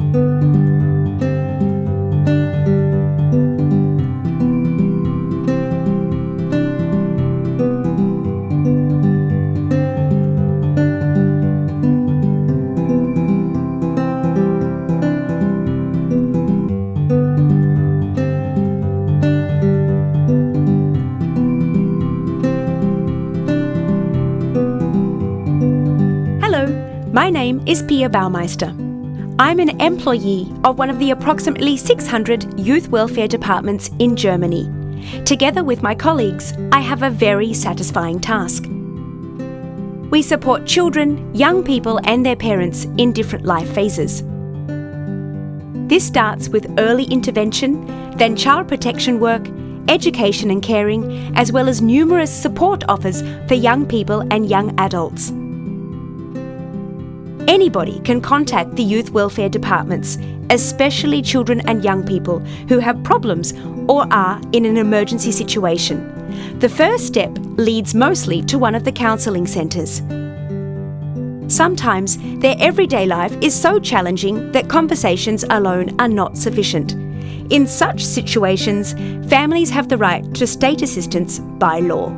My name is Pierre Baumeister. I'm an employee of one of the approximately 600 youth welfare departments in Germany. Together with my colleagues, I have a very satisfying task. We support children, young people and their parents in different life phases. This starts with early intervention, then child protection work, education and caring, as well as numerous support offers for young people and young adults. Anybody can contact the youth welfare departments, especially children and young people who have problems or are in an emergency situation. The first step leads mostly to one of the counselling centres. Sometimes their everyday life is so challenging that conversations alone are not sufficient. In such situations, families have the right to state assistance by law.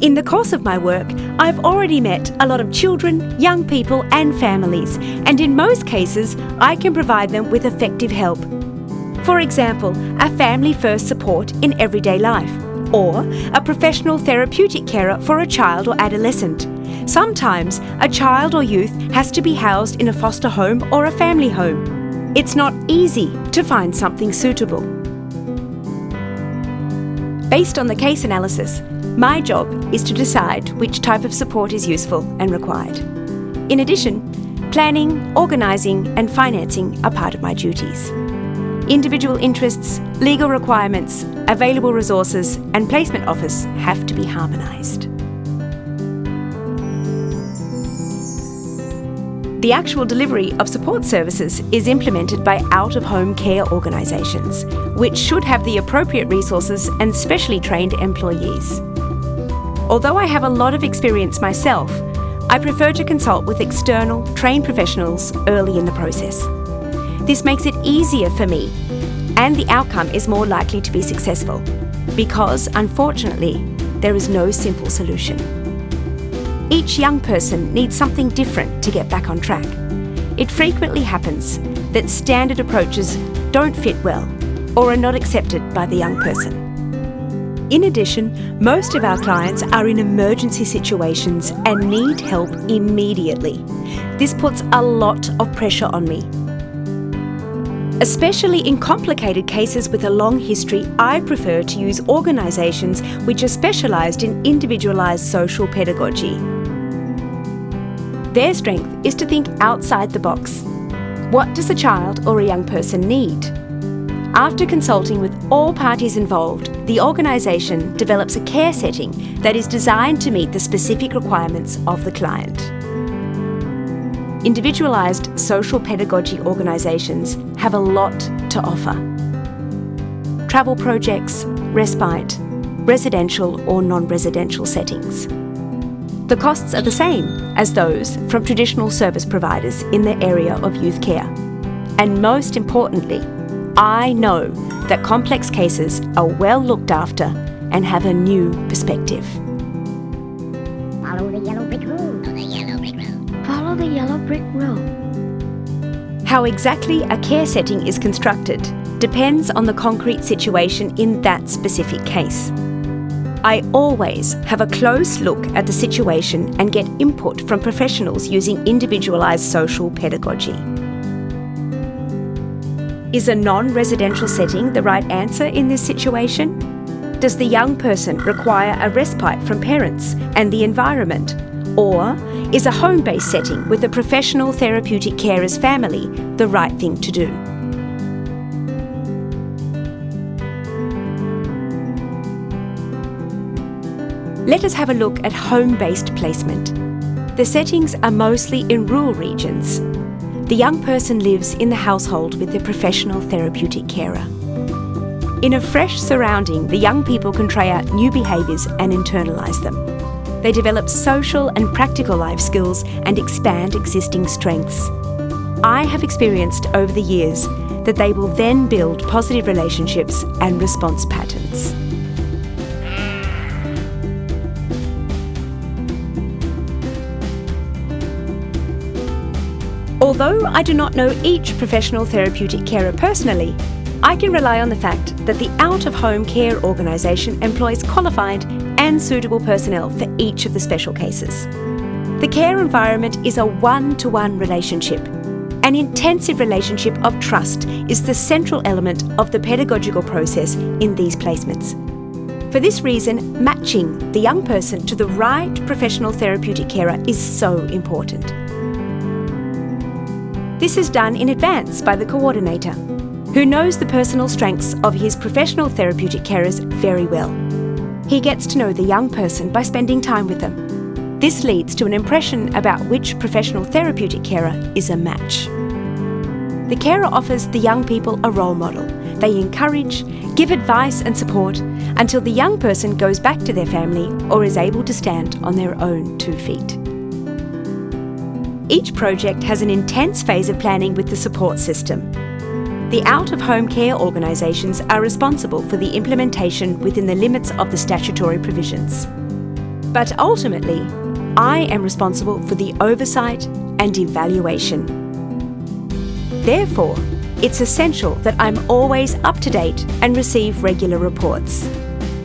In the course of my work, I've already met a lot of children, young people and families, and in most cases, I can provide them with effective help. For example, a family-first support in everyday life, or a professional therapeutic carer for a child or adolescent. Sometimes, a child or youth has to be housed in a foster home or a family home. It's not easy to find something suitable. Based on the case analysis, my job is to decide which type of support is useful and required. In addition, planning, organising and financing are part of my duties. Individual interests, legal requirements, available resources and placement offers have to be harmonised. The actual delivery of support services is implemented by out-of-home care organisations, which should have the appropriate resources and specially trained employees. Although I have a lot of experience myself, I prefer to consult with external, trained professionals early in the process. This makes it easier for me, and the outcome is more likely to be successful, because, unfortunately, there is no simple solution. Each young person needs something different to get back on track. It frequently happens that standard approaches don't fit well or are not accepted by the young person. In addition, most of our clients are in emergency situations and need help immediately. This puts a lot of pressure on me. Especially in complicated cases with a long history, I prefer to use organisations which are specialised in individualised social pedagogy. Their strength is to think outside the box. What does a child or a young person need? After consulting with all parties involved, the organisation develops a care setting that is designed to meet the specific requirements of the client. Individualised social pedagogy organisations have a lot to offer. Travel projects, respite, residential or non-residential settings. The costs are the same as those from traditional service providers in the area of youth care. And most importantly, I know that complex cases are well looked after and have a new perspective. Follow the yellow brick road. Follow the yellow brick road. Follow the yellow brick road. How exactly a care setting is constructed depends on the concrete situation in that specific case. I always have a close look at the situation and get input from professionals using individualized social pedagogy. Is a non-residential setting the right answer in this situation? Does the young person require a respite from parents and the environment? Or is a home-based setting with a professional therapeutic carer's family the right thing to do? Let us have a look at home-based placement. The settings are mostly in rural regions. The young person lives in the household with the professional therapeutic carer. In a fresh surrounding, the young people can try out new behaviours and internalise them. They develop social and practical life skills and expand existing strengths. I have experienced over the years that they will then build positive relationships and response patterns. Although I do not know each professional therapeutic carer personally, I can rely on the fact that the out-of-home care organisation employs qualified and suitable personnel for each of the special cases. The care environment is a one-to-one relationship. An intensive relationship of trust is the central element of the pedagogical process in these placements. For this reason, matching the young person to the right professional therapeutic carer is so important. This is done in advance by the coordinator, who knows the personal strengths of his professional therapeutic carers very well. He gets to know the young person by spending time with them. This leads to an impression about which professional therapeutic carer is a match. The carer offers the young people a role model. They encourage, give advice and support until the young person goes back to their family or is able to stand on their own 2 feet. Each project has an intense phase of planning with the support system. The out-of-home care organisations are responsible for the implementation within the limits of the statutory provisions. But ultimately, I am responsible for the oversight and evaluation. Therefore, it's essential that I'm always up to date and receive regular reports.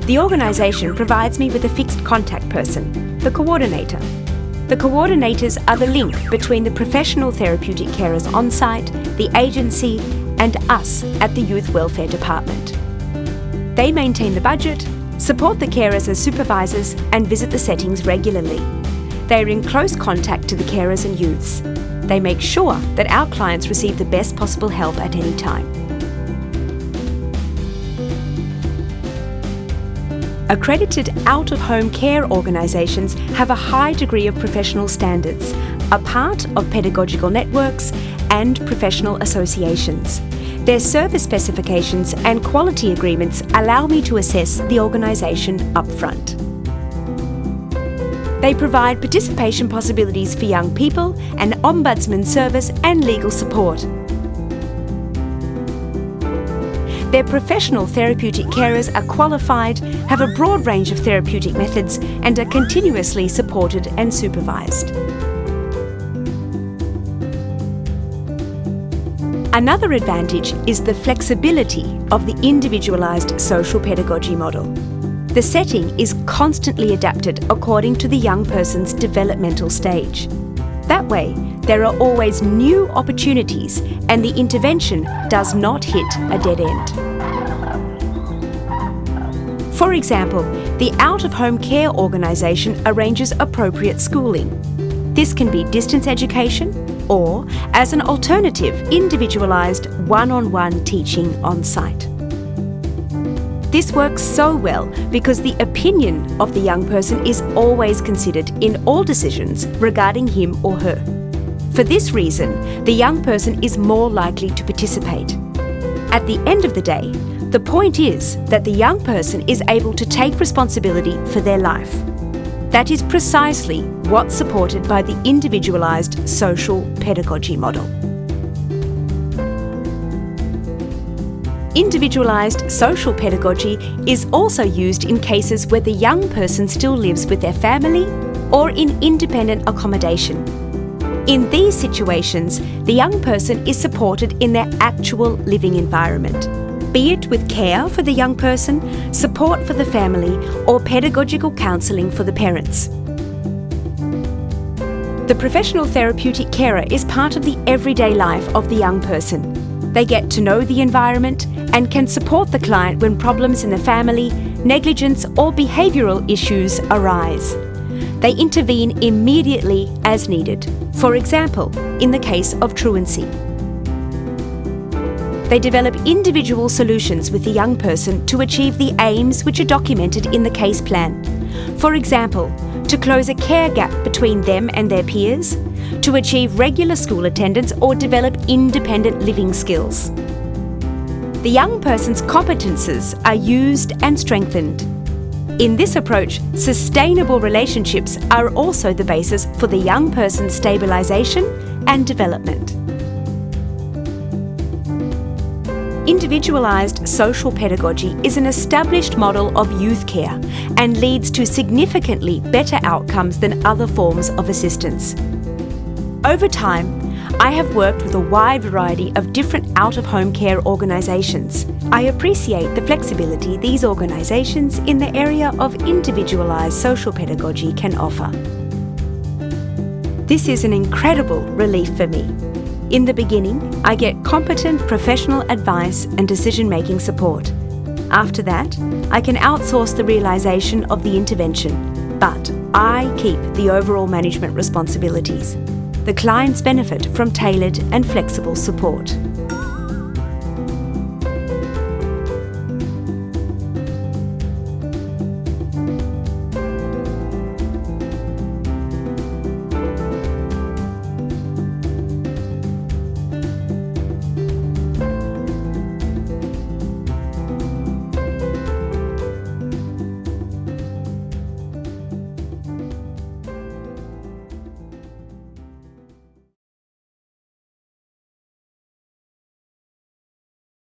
The organisation provides me with a fixed contact person, the coordinator. The coordinators are the link between the professional therapeutic carers on site, the agency, and us at the Youth Welfare Department. They maintain the budget, support the carers as supervisors, and visit the settings regularly. They are in close contact to the carers and youths. They make sure that our clients receive the best possible help at any time. Accredited out-of-home care organisations have a high degree of professional standards, are part of pedagogical networks and professional associations. Their service specifications and quality agreements allow me to assess the organisation upfront. They provide participation possibilities for young people, an ombudsman service and legal support. Their professional therapeutic carers are qualified, have a broad range of therapeutic methods and are continuously supported and supervised. Another advantage is the flexibility of the individualized social pedagogy model. The setting is constantly adapted according to the young person's developmental stage. That way, there are always new opportunities and the intervention does not hit a dead end. For example, the out-of-home care organisation arranges appropriate schooling. This can be distance education or, as an alternative, individualised one-on-one teaching on site. This works so well because the opinion of the young person is always considered in all decisions regarding him or her. For this reason, the young person is more likely to participate. At the end of the day, the point is that the young person is able to take responsibility for their life. That is precisely what's supported by the Individualized Social Pedagogy model. Individualized social pedagogy is also used in cases where the young person still lives with their family or in independent accommodation. In these situations, the young person is supported in their actual living environment, be it with care for the young person, support for the family, or pedagogical counselling for the parents. The professional therapeutic carer is part of the everyday life of the young person. They get to know the environment and can support the client when problems in the family, negligence, or behavioural issues arise. They intervene immediately as needed, for example, in the case of truancy. They develop individual solutions with the young person to achieve the aims which are documented in the case plan. For example, to close a care gap between them and their peers, to achieve regular school attendance or develop independent living skills. The young person's competences are used and strengthened. In this approach, sustainable relationships are also the basis for the young person's stabilisation and development. Individualized social pedagogy is an established model of youth care and leads to significantly better outcomes than other forms of assistance. Over time, I have worked with a wide variety of different out-of-home care organisations. I appreciate the flexibility these organisations in the area of individualised social pedagogy can offer. This is an incredible relief for me. In the beginning, I get competent professional advice and decision-making support. After that, I can outsource the realisation of the intervention, but I keep the overall management responsibilities. The clients benefit from tailored and flexible support.